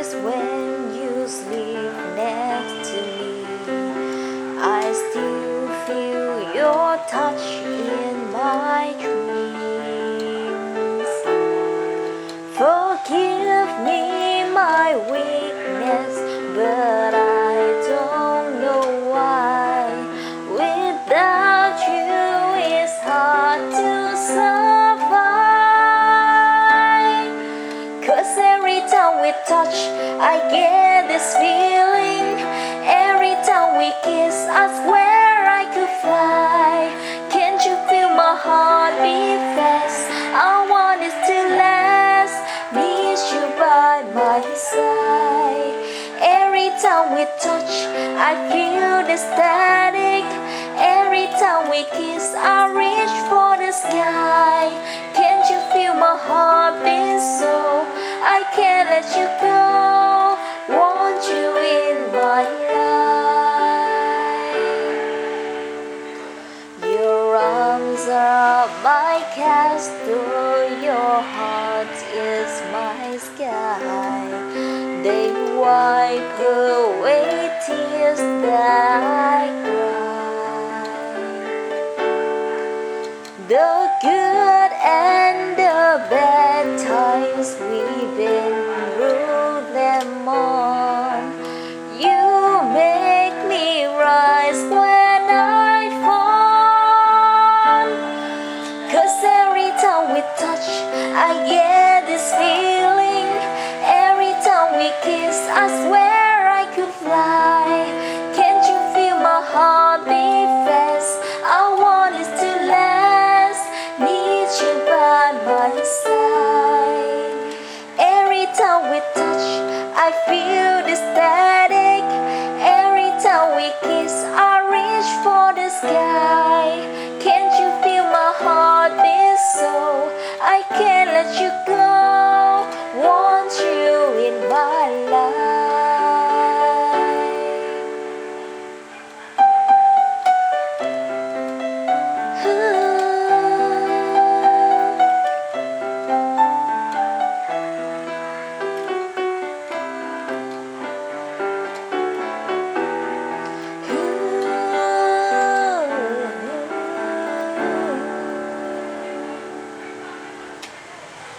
nights when you sleep next to me, I still feel your touch in my dreams. Forgive me my weakness, but I don't know why. Without you it's hard to survive. 'Cause every time we touch, I get this feeling. Every time we kiss, I swear I could fly. Can't you feel my heart beat fast? I want it to last. Miss you by my side. Every time we touch, I feel the static. Every time we kiss, I reach for the sky. Can't you feel my heart beat so? I can't let you go. Want you in my life. Your arms are my castle. Your heart is my sky. They wipe away tears that I cry. The good and the bad,